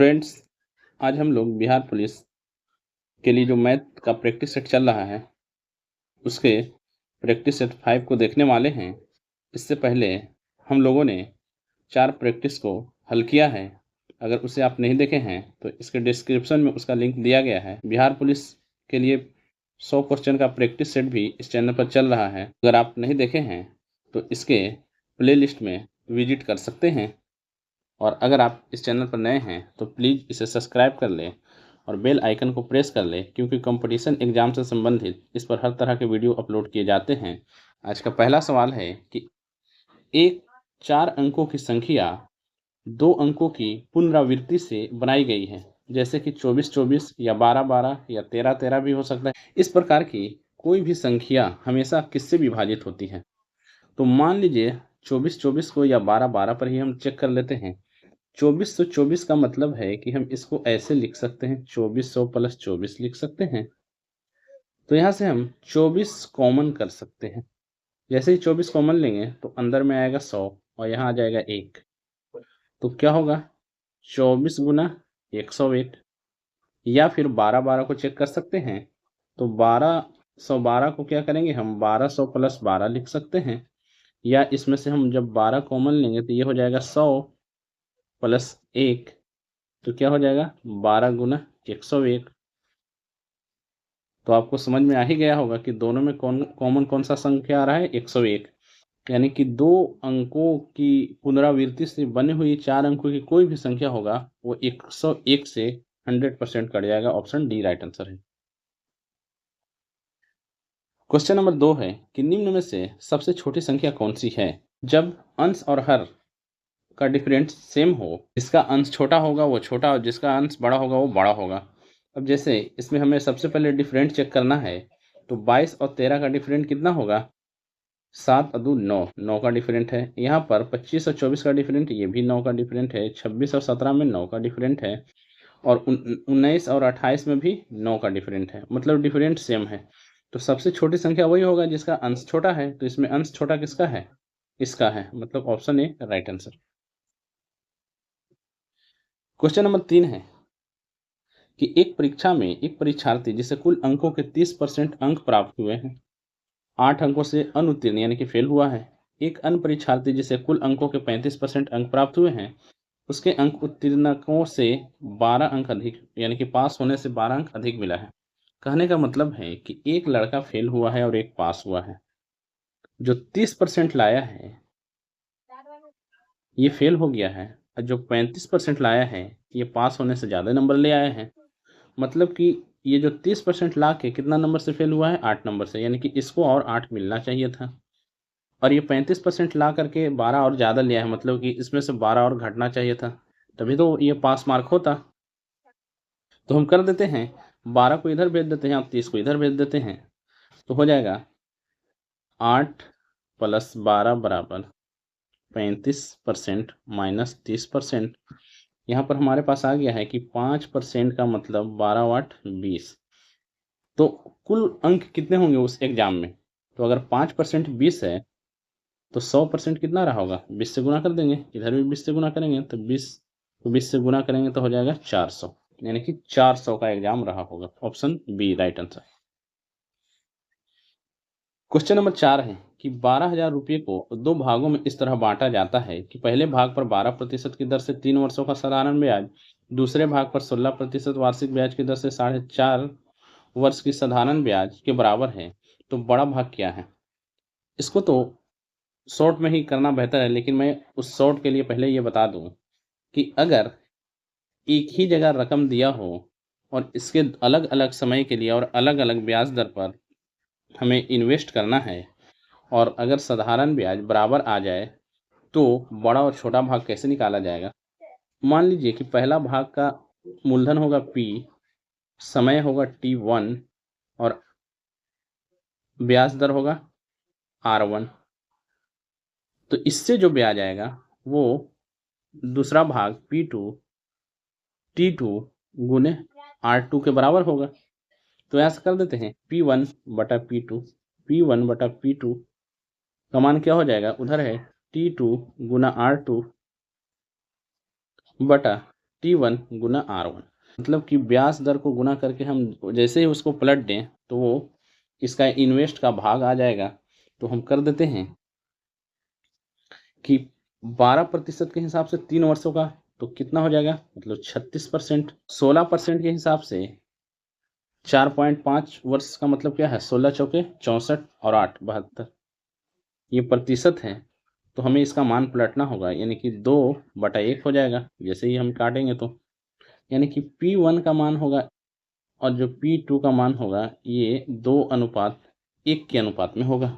Friends, आज हम लोग बिहार पुलिस के लिए जो मैथ का प्रैक्टिस सेट चल रहा है उसके प्रैक्टिस सेट 5 को देखने वाले हैं। इससे पहले हम लोगों ने 4 प्रैक्टिस को हल किया है। अगर उसे आप नहीं देखे हैं तो इसके डिस्क्रिप्शन में उसका लिंक दिया गया है। बिहार पुलिस के लिए 100 क्वेश्चन का प्रैक्टिस सेट भी इस चैनल पर चल रहा है। अगर आप नहीं देखे हैं तो इसके प्लेलिस्ट में विजिट कर सकते हैं। और अगर आप इस चैनल पर नए हैं तो प्लीज़ इसे सब्सक्राइब कर लें और बेल आइकन को प्रेस कर लें, क्योंकि कंपटीशन एग्जाम से संबंधित इस पर हर तरह के वीडियो अपलोड किए जाते हैं। आज का पहला सवाल है कि एक 4 अंकों की संख्या 2 अंकों की पुनरावृत्ति से बनाई गई है, जैसे कि 24-24 या 12-12 या 13-13 भी हो सकता है। इस प्रकार की कोई भी संख्या हमेशा किससे विभाजित होती है? तो मान लीजिए 24-24 को या 12-12 पर ही हम चेक कर लेते हैं। 2424 का मतलब है कि हम इसको ऐसे लिख सकते हैं, 2400 प्लस 24 लिख सकते हैं। तो यहाँ से हम 24 कॉमन कर सकते हैं। जैसे ही 24 कॉमन लेंगे तो अंदर में आएगा 100 और यहाँ आ जाएगा 1। तो क्या होगा? 24 गुना 101। या फिर 12-12 को चेक कर सकते हैं। तो 1212 को क्या करेंगे हम? 1200 प्लस 12 लिख सकते हैं। या इसमें से हम जब 12 कॉमन लेंगे तो ये हो जाएगा 100 प्लस 1। तो क्या हो जाएगा? 12 गुना 101। तो आपको समझ में आ ही गया होगा कि दोनों में कॉमन कौन सा संख्या आ रहा है? 101। यानी कि 2 अंकों की पुनरावृत्ति से बनी हुई 4 अंकों की कोई भी संख्या होगा वो 101 से 100% कट जाएगा। ऑप्शन डी राइट आंसर है। क्वेश्चन नंबर 2 है कि निम्न में से सबसे छोटी संख्या कौन सी है? जब अंश और हर का डिफरेंस सेम हो, जिसका अंश छोटा होगा वो छोटा और जिसका अंश बड़ा होगा वो बड़ा होगा। अब जैसे इसमें हमें सबसे पहले डिफरेंट चेक करना है, तो 22 और 13 का डिफरेंट कितना होगा? 7 और 2 9, 9 का डिफरेंट है। यहाँ पर 25 और 24 का डिफरेंट, ये भी 9 का डिफरेंट है। 26 और 17 में 9 का डिफरेंट है। और 19 और 28 में भी 9 का डिफरेंट है, मतलब डिफरेंट सेम है। तो सबसे छोटी संख्या वही होगा जिसका अंश छोटा है। तो इसमें अंश छोटा किसका है? इसका है, मतलब option A right answer. Question number 3 है कि एक परीक्षा में एक परीक्षार्थी जिसे कुल अंकों के 30% अंक प्राप्त हुए हैं, 8 अंकों से अनुत्तीर्ण यानी कि फेल हुआ है। एक अन्य परीक्षार्थी जिसे कुल अंकों के 35% अंक प्राप्त हुए हैं, उसके अंक उत्तीर्णकों से 12 अंक अधिक यानी कि पास होने से 12 अंक अधिक मिला है। कहने का मतलब है कि एक लड़का फेल हुआ है और एक पास हुआ है। जो 30% लाया है ये फेल हो गया है, और जो 35% लाया है ये पास होने से ज़्यादा नंबर ले आए हैं। मतलब कि ये जो 30% ला के कितना नंबर से फेल हुआ है? 8 नंबर से, यानी कि इसको और 8 मिलना चाहिए था। और ये 35% ला करके 12 और ज़्यादा लिया है, मतलब कि इसमें से 12 और घटना चाहिए था, तभी तो ये पास मार्क होता। तो हम कर देते हैं, 12 को इधर भेज देते हैं और 30 को इधर भेज देते हैं। तो हो जाएगा 8 प्लस 12 बराबर 35% माइनस 30%। यहाँ पर हमारे पास आ गया है कि 5% का मतलब 12 8 20। तो कुल अंक कितने होंगे उस एग्जाम में? तो अगर 5% 20 है तो 100% कितना रहा होगा? 20 से गुना कर देंगे, इधर भी 20 से गुना करेंगे तो 20 से गुना करेंगे तो हो जाएगा 400, यानी कि 400 का एग्जाम रहा होगा। Option B right answer. Question number 4 है कि 12,000 रुपये को 2 भागों में इस तरह बांटा जाता है कि पहले भाग पर 12% की दर से 3 वर्षों का साधारण ब्याज, दूसरे भाग पर 16% वार्षिक ब्याज की दर से 4.5 वर्ष की साधारण ब्याज के बराबर है। तो बड़ा भाग क्या है? इसको तो शॉर्ट में ही करना बेहतर है, लेकिन मैं उस शॉर्ट के लिए पहले ये बता दूं कि अगर एक ही जगह रकम दिया हो और इसके अलग अलग समय के लिए और अलग अलग ब्याज दर पर हमें इन्वेस्ट करना है, और अगर साधारण ब्याज बराबर आ जाए तो बड़ा और छोटा भाग कैसे निकाला जाएगा? मान लीजिए कि पहला भाग का मूलधन होगा P, समय होगा T1 और ब्याज दर होगा R1। तो इससे जो ब्याज आएगा वो दूसरा भाग P2 T2 गुने R2 के बराबर होगा। तो ऐसा कर देते हैं, P1 बटा P2, P1 बटा P2 का मान क्या हो जाएगा? उधर है T2 गुना R2 बटा T1 गुना R1, मतलब कि ब्याज दर को गुना करके हम जैसे ही उसको पलट दें तो वो इसका इन्वेस्ट का भाग आ जाएगा। तो हम कर देते हैं कि 12% के हिसाब से 3 वर्षों का तो कितना हो जाएगा, मतलब 36%। 16% के हिसाब से 4.5 वर्ष का मतलब क्या है, 16 चौके 64 और 8 72, ये प्रतिशत है। तो हमें इसका मान पलटना होगा, यानी कि 2/1 हो जाएगा जैसे ही हम काटेंगे तो, यानी कि P1 का मान होगा और जो P2 का मान होगा ये 2:1 के अनुपात में होगा।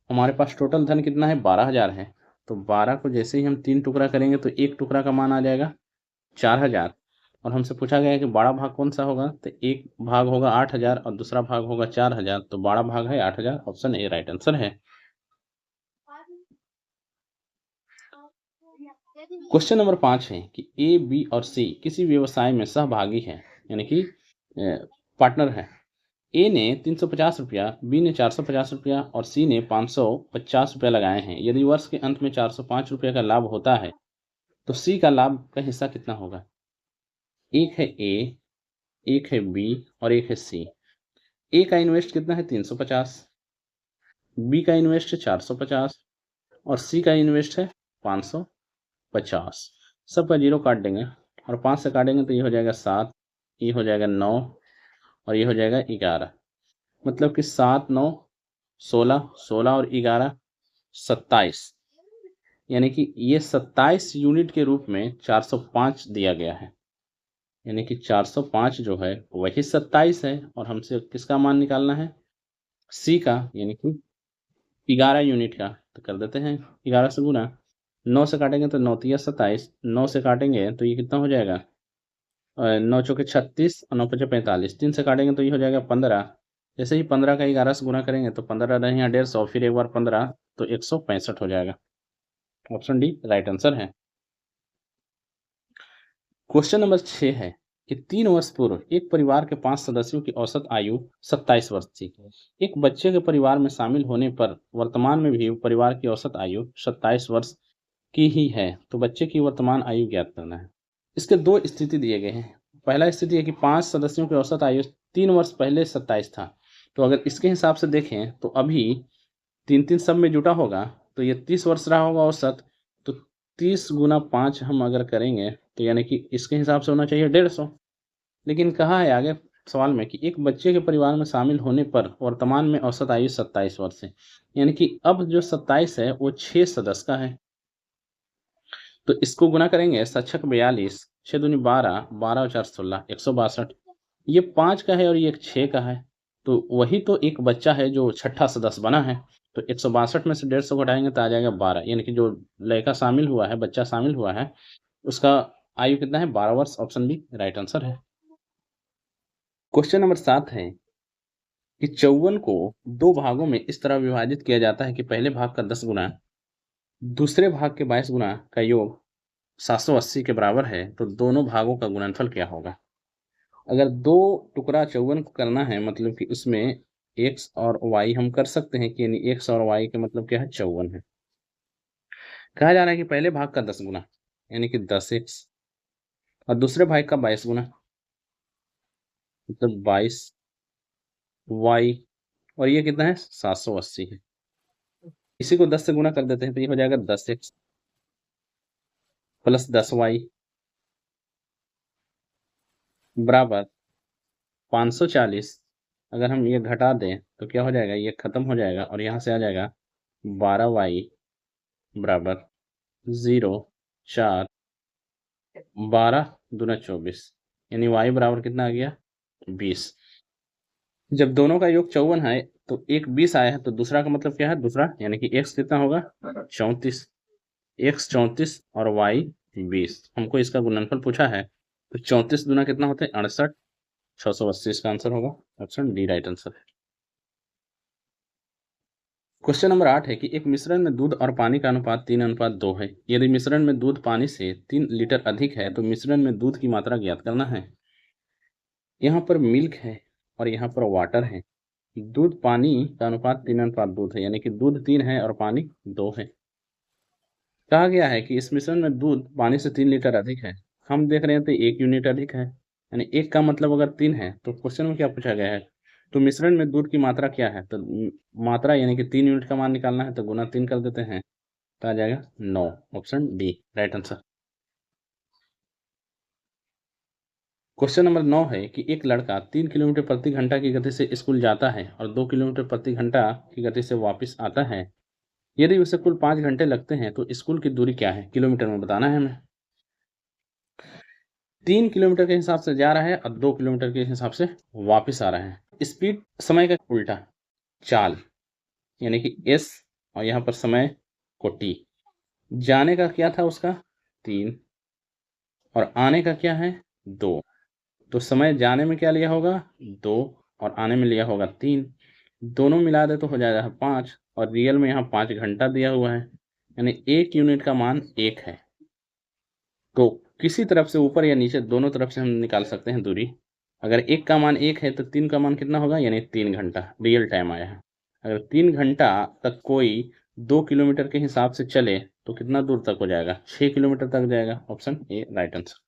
हमारे पास टोटल धन कितना है, 12,000 है। तो 12 को जैसे ही हम 3 टुकड़ा करेंगे तो एक टुकड़ा का मान आ जाएगा 4,000, और हमसे पूछा गया है कि बड़ा भाग कौन सा होगा, तो एक भाग होगा 8,000 और दूसरा भाग होगा 4,000, तो बड़ा भाग है 8,000, ऑप्शन ए राइट आंसर है। क्वेश्चन नंबर 5 है कि ए, बी और सी किसी व्यवसाय में सहभागी हैं, यानी कि पार्टनर है। ए ने 350 रुपया, बी ने 450 रुपया और सी ने 550 रुपया लगाए हैं। यदि वर्ष के अंत में 405 रुपये का लाभ होता है तो सी का लाभ का हिस्सा कितना होगा। एक है ए, एक है बी और एक है सी। ए का इन्वेस्ट कितना है 350, बी का इन्वेस्ट है 450 और सी का इन्वेस्ट है 550। सबका जीरो काट देंगे और 5 से काटेंगे तो ये हो जाएगा 7, ये हो जाएगा 9 और ये हो जाएगा 11, मतलब कि 7 9 16, 16 और 11 27, यानी कि ये 27 यूनिट के रूप में 405 दिया गया है, यानी कि 405 जो है वही 27 है और हमसे किसका मान निकालना है, सी का, यानी कि 11 यूनिट का। तो कर देते हैं 11 से गुना, 9 से काटेंगे तो 9 तिया 27, 9 से काटेंगे तो ये कितना हो जाएगा, 9 चौके 36 और 9 पचे 45, 3 से काटेंगे तो ये हो जाएगा 15। जैसे ही 15 का 11 से गुना करेंगे तो 15 रहे यहाँ 150, फिर एक बार 15 तो 165 हो जाएगा। ऑप्शन डी राइट आंसर है। क्वेश्चन नंबर 6 है कि 3 वर्ष पूर्व एक परिवार के 5 सदस्यों की औसत आयु 27 वर्ष थी। एक बच्चे के परिवार में शामिल होने पर वर्तमान में भी परिवार की औसत आयु 27 वर्ष की ही है, तो बच्चे की वर्तमान आयु ज्ञात करना है। इसके दो स्थिति दिए गए हैं। पहला स्थिति है कि 5 सदस्यों की औसत आयु 3 वर्ष पहले 27 था, तो अगर इसके हिसाब से देखें तो अभी 3 सब में जुटा होगा तो ये 30 वर्ष रहा होगा औसत, तो 30 गुना 5 हम अगर करेंगे तो यानी कि इसके हिसाब से होना चाहिए 150। लेकिन कहा है आगे सवाल में कि एक बच्चे के परिवार में शामिल होने पर वर्तमान में औसत आयु 27 वर्ष है, यानी कि अब जो 27 है वो 6 सदस्य का है। तो इसको गुना करेंगे 7 42, 6 दूनी 12, 12 और 4 16, 162। ये 5 का है और ये 6 का है, तो वही तो एक बच्चा है जो छठा सदस्य बना है। तो 162 में से 150 घटाएंगे तो आ जाएगा 12, यानी कि जो लड़का शामिल हुआ है, बच्चा शामिल हुआ है, उसका आयु कितना है 12 वर्ष। ऑप्शन बी राइट आंसर है। क्वेश्चन नंबर 7 है कि 54 को 2 भागों में इस तरह विभाजित किया जाता है कि पहले भाग का 10 गुना दूसरे भाग के 22 गुना का योग 780 के बराबर है, तो दोनों भागों का गुणनफल क्या होगा। अगर 2 टुकड़ा 54 को करना है, मतलब कि उसमें x और y हम कर सकते हैं कि यानी x और y के मतलब क्या है 54 है। कहा जा रहा है कि पहले भाग का 10 गुना यानी कि 10x और दूसरे भाग का 22 गुना मतलब 22y, और ये कितना है 780 है। इसी को 10 से गुना कर देते हैं तो ये हो जाएगा 10x प्लस 10y बराबर 540। अगर हम ये घटा दें तो क्या हो जाएगा, ये खत्म हो जाएगा और यहाँ से आ जाएगा 12y बराबर 0 4 12 दूना 24, यानी y बराबर कितना आ गया 20। जब दोनों का योग 54 है तो एक 20 आया है, तो दूसरा का मतलब क्या है, दूसरा यानी कि x कितना होगा 34, x 34 और y 20। हमको इसका गुणनफल पूछा है, तो 34 दूना कितना होता है 68, 680 इसका आंसर होगा। ऑप्शन डी राइट आंसर है। क्वेश्चन नंबर 8 है कि एक मिश्रण में दूध और पानी का अनुपात 3:2 है। यदि मिश्रण में दूध पानी से 3 लीटर अधिक है तो मिश्रण में दूध की मात्रा ज्ञात करना है। यहाँ पर मिल्क है और यहाँ पर वाटर है। दूध पानी का अनुपात 3:2 है, यानी कि दूध 3 है और पानी 2 है। कहा गया है कि इस मिश्रण में दूध पानी से 3 लीटर अधिक है, हम देख रहे हैं तो 1 यूनिट अधिक है, यानी 1 का मतलब अगर 3 है तो क्वेश्चन में क्या पूछा गया है, तो मिश्रण में दूध की मात्रा क्या है, तो मात्रा यानी कि 3 यूनिट का मान निकालना है तो गुना 3 कर देते हैं, तो आ जाएगा 9। Option D right answer. Question number 9 है कि एक लड़का 3 किलोमीटर प्रति घंटा की गति से स्कूल जाता है और 2 किलोमीटर प्रति घंटा की गति से वापस आता है। यदि उसे कुल 5 घंटे लगते हैं तो स्कूल की दूरी क्या है, किलोमीटर में बताना है हमें। 3 किलोमीटर के हिसाब से जा रहा है और 2 किलोमीटर के हिसाब से वापस आ रहा है। स्पीड समय का उल्टा, चाल यानी कि एस, और यहाँ पर समय को टी। जाने का क्या था उसका 3 और आने का क्या है 2, तो समय जाने में क्या लिया होगा 2 और आने में लिया होगा 3, दोनों मिला दे तो हो जाएगा 5, और रियल में यहाँ 5 घंटा दिया हुआ है, यानी 1 यूनिट का मान 1 है। तो किसी तरफ से ऊपर या नीचे दोनों तरफ से हम निकाल सकते हैं दूरी। अगर 1 का मान 1 है तो 3 का मान कितना होगा, यानी 3 घंटा रियल टाइम आया है। अगर 3 घंटा तक कोई 2 किलोमीटर के हिसाब से चले तो कितना दूर तक हो जाएगा, 6 किलोमीटर तक जाएगा। Option A right answer.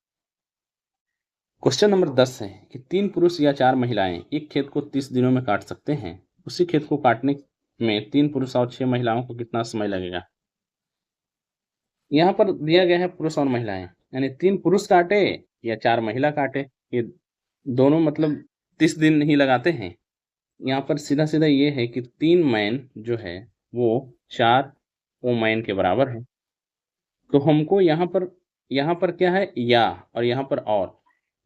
Question number 10 है कि 3 पुरुष या 4 महिलाएं एक खेत को 30 दिनों में काट सकते हैं। उसी खेत को काटने में 3 पुरुष और 6 महिलाओं को कितना समय लगेगा। यहाँ पर दिया गया है पुरुष और महिलाएं, यानी 3 पुरुष काटे या 4 महिला काटे, ये दोनों मतलब 30 दिन ही लगाते हैं। यहाँ पर सीधा सीधा ये है कि 3 मैन जो है वो 4 वोमैन के बराबर है। तो हमको यहाँ पर क्या है या, और यहाँ पर और।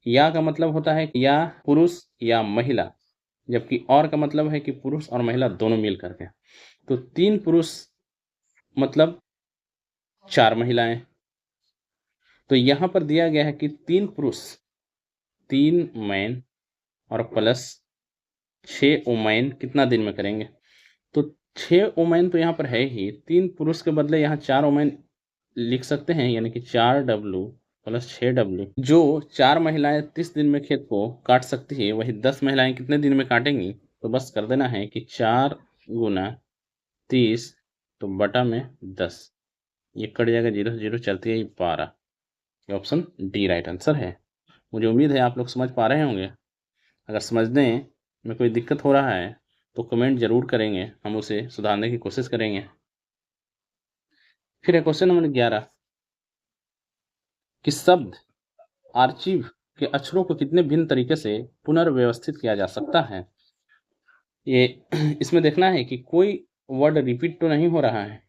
या का मतलब होता है या पुरुष या महिला, जबकि और का मतलब है कि पुरुष और महिला दोनों मिल करके। तो 3 पुरुष मतलब 4 महिलाएं। तो यहाँ पर दिया गया है कि 3 पुरुष 3 मैन और प्लस 6 वोमेन कितना दिन में करेंगे। तो 6 वोमेन तो यहाँ पर है ही, 3 पुरुष के बदले यहाँ 4 वोमेन लिख सकते हैं, यानी कि 4W प्लस 6W। जो 4 महिलाएं 30 दिन में खेत को काट सकती है, वही 10 महिलाएं कितने दिन में काटेंगी, तो बस कर देना है कि 4 गुना 30 तो बटा में 10, ये कट जाएगा, 0 से 0 चलती है 12। ये ऑप्शन डी राइट आंसर है। मुझे उम्मीद है आप लोग समझ पा रहे होंगे। अगर समझने में कोई दिक्कत हो रहा है तो कमेंट जरूर करेंगे, हम उसे सुधारने की कोशिश करेंगे। फिर है क्वेश्चन नंबर 11 कि शब्द आर्चीव के अक्षरों को कितने भिन्न तरीके से पुनर्व्यवस्थित किया जा सकता है। ये इसमें देखना है कि कोई वर्ड रिपीट तो नहीं हो रहा है,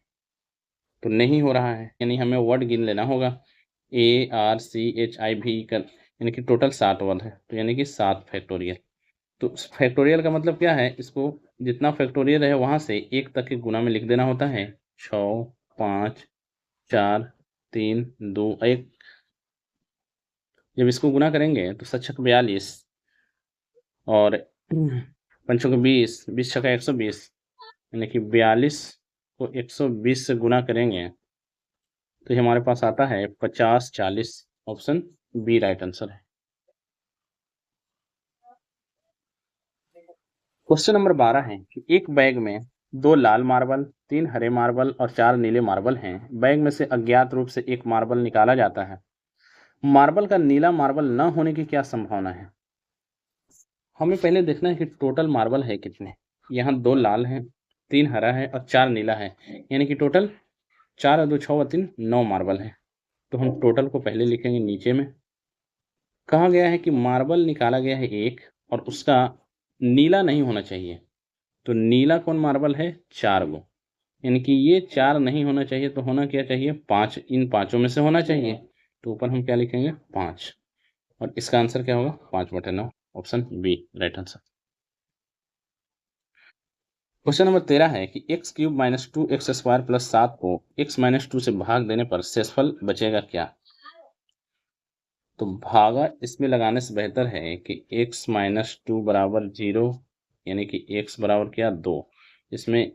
तो नहीं हो रहा है यानी हमें वर्ड गिन लेना होगा। ARCHIV कर यानी कि टोटल 7 वर्ड है, तो यानी कि 7 फैक्टोरियल। तो फैक्टोरियल का मतलब क्या है, इसको जितना फैक्टोरियल है वहां से 1 तक के गुना में लिख देना होता है। 6 5 4 3 2 1। जब इसको गुना करेंगे तो 7 42 और 5 20, 20 छक्का 120, यानी कि 42 को 120 से गुना करेंगे तो हमारे पास आता है 50 40। ऑप्शन बी राइट आंसर है। क्वेश्चन नंबर 12 है कि एक बैग में 2 लाल मार्बल, 3 हरे मार्बल और 4 नीले मार्बल हैं। बैग में से अज्ञात रूप से एक मार्बल निकाला जाता है। मार्बल का नीला मार्बल न होने की क्या संभावना है। हमें पहले देखना है कि टोटल मार्बल है कितने। यहाँ 2 लाल हैं, 3 हरा है और 4 नीला है, यानी कि टोटल 4 और 2 6 और 3 9 मार्बल है। तो हम टोटल को पहले लिखेंगे नीचे में। कहा गया है कि मार्बल निकाला गया है एक, और उसका नीला नहीं होना चाहिए। तो नीला कौन मार्बल है 4 गो, यानी कि ये 4 नहीं होना चाहिए, तो होना क्या चाहिए 5, इन पांचों में से होना चाहिए। तो ऊपर हम क्या लिखेंगे 5, और इसका आंसर क्या होगा 5/9। Option B right answer. Question number 13 है कि x³ - 2x² + 7 को x - 2 से भाग देने पर शेषफल बचेगा क्या। तो भागा इसमें लगाने से बेहतर है कि x - 2 बराबर 0, यानी कि x बराबर क्या 2, इसमें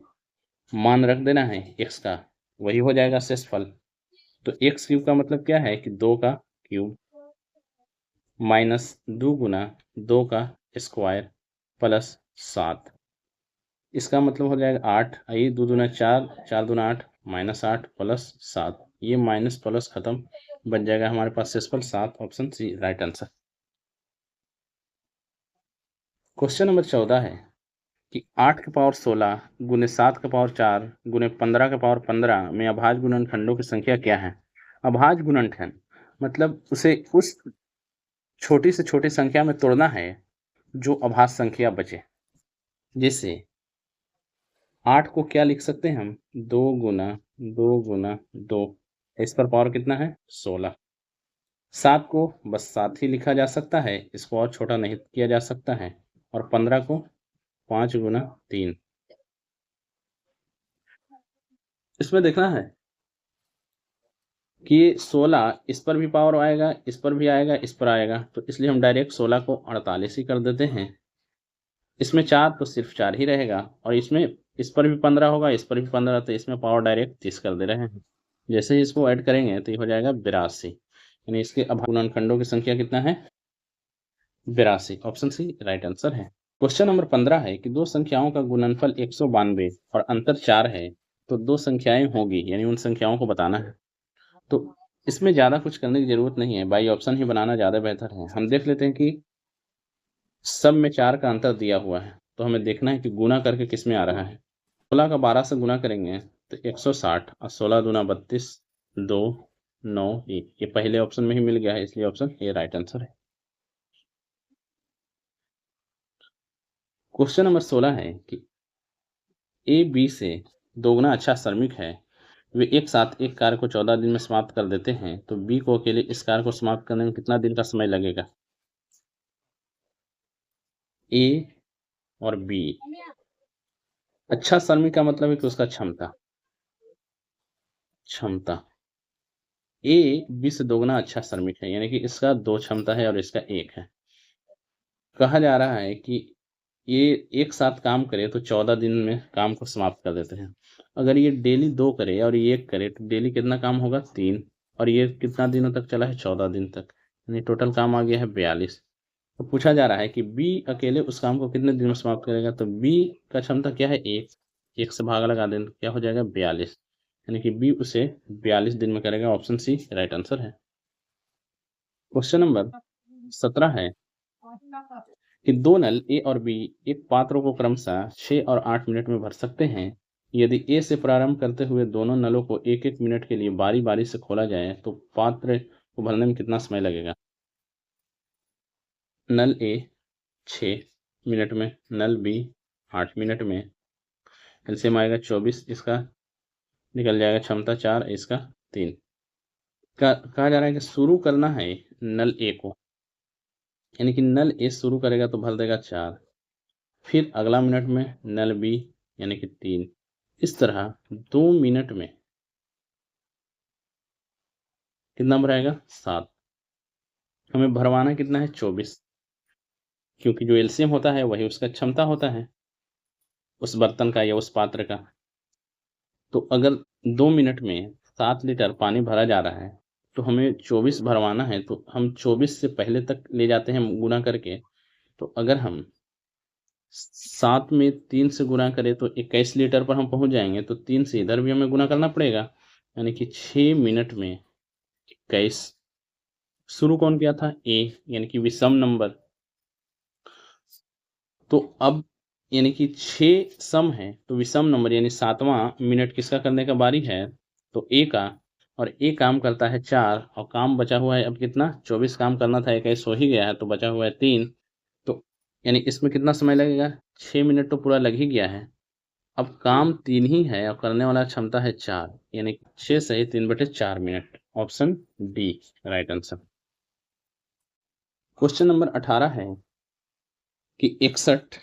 मान रख देना है x का, वही हो जाएगा शेषफल। तो x³ का मतलब क्या है कि 2 का क्यूब माइनस 2 गुना 2 का स्क्वायर प्लस 7, इसका मतलब हो जाएगा 8। आइए 2 दूना 4, 4 दूना 8 -8 प्लस 7, ये माइनस प्लस खत्म, बन जाएगा हमारे पास शेषफल 7, option C right answer. Question number 14 है कि 8 के पावर 16 गुने 7 के पावर 4 गुने 15 के पावर 15 में अभाज्य गुणनखंडों की संख्या क्या है। अभाज्य गुणनखंड मतलब उसे उस छोटी से छोटी संख्या में तोड़ना है जो अभाज्य संख्या बचे। जैसे 8 को क्या लिख सकते हैं हम, 2 गुना 2 गुना 2, इस पर पावर कितना है 16। 7 को बस 7 ही लिखा जा सकता है, इसको और छोटा नहीं किया जा सकता है। और 15 को 5 गुना 3। इसमें देखना है कि 16 इस पर भी पावर आएगा, इस पर भी आएगा, इस पर आएगा, तो इसलिए हम डायरेक्ट 16 को 48 ही कर देते हैं। इसमें 4 तो सिर्फ 4 ही रहेगा, और इसमें इस पर भी 15 होगा, इस पर भी 15, तो इसमें पावर डायरेक्ट 30 कर दे रहे हैं। जैसे ही इसको ऐड करेंगे तो ये हो जाएगा 82, यानी इसके अभाज्य गुणनखंडों की संख्या कितना है 82, ऑप्शन सी राइट आंसर है। क्वेश्चन नंबर 15 है कि दो संख्याओं का गुणनफल 192 और अंतर 4 है, तो दो संख्याएं होगी, यानी उन संख्याओं को बताना है। तो इसमें ज़्यादा कुछ करने की जरूरत नहीं है, बाई ऑप्शन ही बनाना ज़्यादा बेहतर है। हम देख लेते हैं कि सब में 4 का अंतर दिया हुआ है, तो हमें देखना है कि गुना करके किस में आ रहा है। 16 का 12 से गुना करेंगे तो 160, और 16 दूना 32, 2 9 1, ये पहले ऑप्शन में ही मिल गया है, इसलिए ऑप्शन ए राइट आंसर है। क्वेश्चन नंबर 16 है कि ए बी से दोगुना अच्छा श्रमिक है, वे एक साथ एक कार्य को 14 दिन में समाप्त कर देते हैं, तो बी को अकेले इस कार्य को समाप्त करने में कितना दिन का समय लगेगा। ए और बी, अच्छा श्रमिक का मतलब है कि उसका क्षमता ए बी से दोगुना अच्छा श्रमिक है, यानी कि इसका 2 क्षमता है और इसका 1 है। कहा जा रहा है कि ये एक साथ काम करे तो 14 दिन में काम को समाप्त कर देते हैं। अगर ये डेली 2 करे और ये 1 करे तो डेली कितना काम होगा 3, और ये कितना दिनों तक चला है 14 दिन तक, यानी टोटल काम आ गया है 42। तो पूछा जा रहा है कि बी अकेले उस काम को कितने दिन में समाप्त करेगा, तो बी का क्षमता क्या है 1 से भागा लगा दें, क्या हो जाएगा 42, यानी कि बी उसे 42 दिन में करेगा, ऑप्शन सी राइट आंसर है। क्वेश्चन नंबर 17 है कि दो नल ए और बी एक पात्र को क्रमशः 6 और 8 मिनट में भर सकते हैं। यदि ए से प्रारंभ करते हुए दोनों नलों को 1-1 मिनट के लिए बारी बारी से खोला जाए तो पात्र को भरने में कितना समय लगेगा। नल ए 6 मिनट में, नल बी 8 मिनट में, एलसीएम आएगा 24, इसका निकल जाएगा क्षमता 4, इसका 3। कहा जा रहा है कि शुरू करना है नल ए को, यानी कि नल ए शुरू करेगा तो भर देगा 4, फिर अगला मिनट में नल बी यानी कि 3, इस तरह 2 मिनट में कितना भराएगा 7। हमें भरवाना कितना है 24, क्योंकि जो एलसीएम होता है वही उसका क्षमता होता है उस बर्तन का या उस पात्र का। तो अगर 2 मिनट में 7 लीटर पानी भरा जा रहा है तो हमें 24 भरवाना है, तो हम 24 से पहले तक ले जाते हैं गुना करके। तो अगर हम 7 में 3 से गुना करें तो 21 लीटर पर हम पहुंच जाएंगे, तो 3 से इधर भी हमें गुना करना पड़ेगा, यानी कि 6 मिनट में 21। शुरू कौन किया था ए, यानी कि विषम नंबर। तो अब यानी कि 6 सम है तो विषम नंबर यानी 7वां मिनट किसका करने का बारी है, तो ए का। और ए काम करता है 4 और काम बचा हुआ है अब कितना 24 काम करना था, 21 हो ही गया है तो बचा हुआ है 3। तो यानी इसमें कितना समय लगेगा 6 मिनट तो पूरा लग ही गया है। अब काम 3 ही है और करने वाला क्षमता है 4, यानी 6 सही 3/4 minute, option D right answer. Question number 18 है कि 61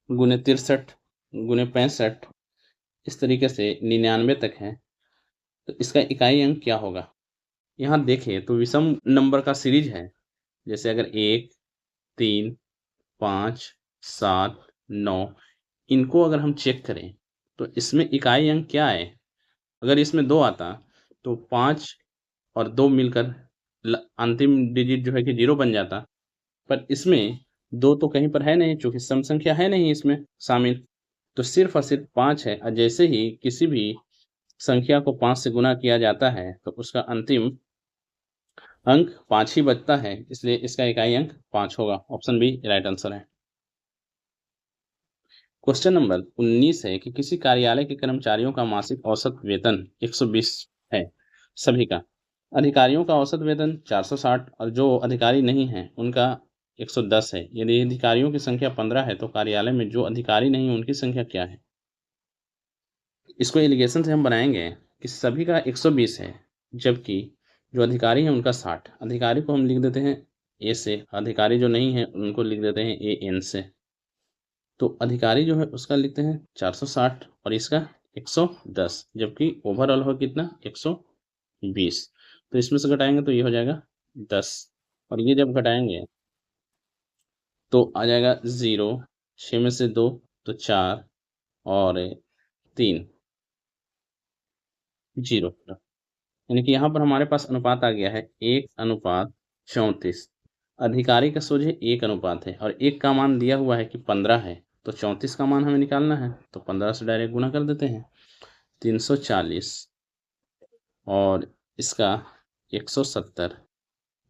गुने 63 गुने 65 इस तरीके से 99 तक है, तो इसका इकाई अंक क्या होगा। यहाँ देखें तो विषम नंबर का सीरीज है, जैसे अगर 1 3 5 7 9, इनको अगर हम चेक करें तो इसमें इकाई अंक क्या है। अगर इसमें 2 आता तो 5 और 2 मिलकर अंतिम डिजिट जो है कि 0 बन जाता, पर इसमें 2 तो कहीं पर है नहीं, चूंकि सम संख्या है नहीं इसमें शामिल, तो सिर्फ और सिर्फ 5 है। और जैसे ही किसी भी संख्या को 5 से गुना किया जाता है तो उसका अंतिम अंक 5 ही बचता है, इसलिए इसका इकाई अंक 5 होगा। ऑप्शन बी राइट आंसर है। क्वेश्चन नंबर 19 है कि किसी कार्यालय के कर्मचारियों का मासिक औसत वेतन 120 है, सभी का। अधिकारियों का औसत वेतन 460 और जो अधिकारी नहीं हैं उनका 110 है। यदि अधिकारियों की संख्या 15 है तो कार्यालय में जो अधिकारी नहीं है उनकी संख्या क्या है? इसको एलिगेशन से हम बनाएंगे कि सभी का 120 है, जबकि जो अधिकारी हैं उनका 60। अधिकारी को हम लिख देते हैं ए से, अधिकारी जो नहीं है उनको लिख देते हैं ए एन से। तो अधिकारी जो है उसका लिखते हैं 460 और इसका 110, जबकि ओवरऑल हो कितना 120। तो इसमें से घटाएंगे तो ये हो जाएगा 10, और ये जब घटाएंगे तो आ जाएगा 0, 6 में से 2 तो 4 और 3 0। यानी कि यहाँ पर हमारे पास अनुपात आ गया है 1:34। अधिकारी का सोझे 1 अनुपात है और 1 का मान दिया हुआ है कि 15 है, तो 34 का मान हमें निकालना है, तो 15 से डायरेक्ट गुणा कर देते हैं। 340 और इसका 170,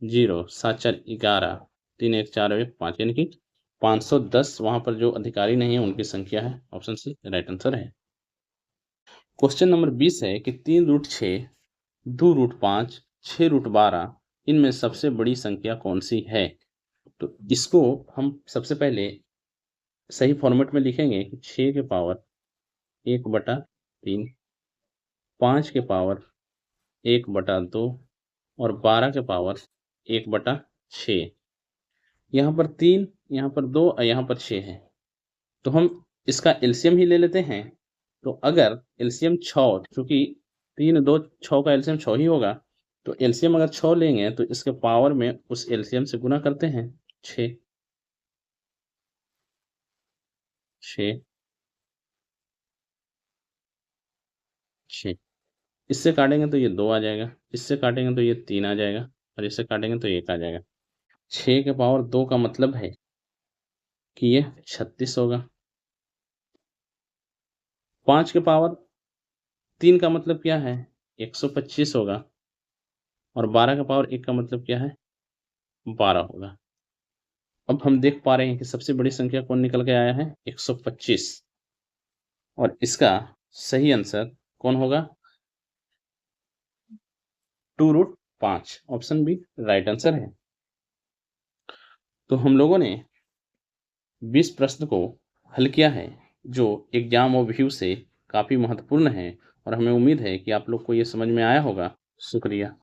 0 7 4 11, 3 1 4 1 5, यानी कि 510 वहाँ पर जो अधिकारी नहीं है उनकी संख्या है। ऑप्शन सी राइट आंसर है। क्वेश्चन नंबर 20 है कि 3√6, 2√5, 6√12 इनमें सबसे बड़ी संख्या कौन सी है? तो इसको हम सबसे पहले सही फॉर्मेट में लिखेंगे कि 6 के पावर 1/3, 5 के पावर 1/2 और 12 के पावर 1/6। यहाँ पर 3, यहाँ पर 2 और यहाँ पर 6 है, तो हम इसका एलसीएम ही ले लेते हैं। तो अगर एलसीएम 6, चूंकि 3 2 6 का एलसीएम 6 ही होगा, तो एलसीएम अगर 6 लेंगे तो इसके पावर में उस एलसीएम से गुना करते हैं 6 6 6। इससे काटेंगे तो ये 2 आ जाएगा, इससे काटेंगे तो ये 3 आ जाएगा और इससे काटेंगे तो 1 आ जाएगा। 6 के पावर 2 का मतलब है कि ये 36 होगा। 5 के पावर 3 का मतलब क्या है? 125 होगा। और 12 का पावर 1 का मतलब क्या है? 12 होगा। अब हम देख पा रहे हैं कि सबसे बड़ी संख्या कौन निकल के आया है? 125, और इसका सही आंसर कौन होगा? 2√5। ऑप्शन बी राइट आंसर है। तो हम लोगों ने 20 प्रश्न को हल किया है, जो एग्जाम ओवरव्यू से काफ़ी महत्वपूर्ण है, और हमें उम्मीद है कि आप लोग को ये समझ में आया होगा। शुक्रिया।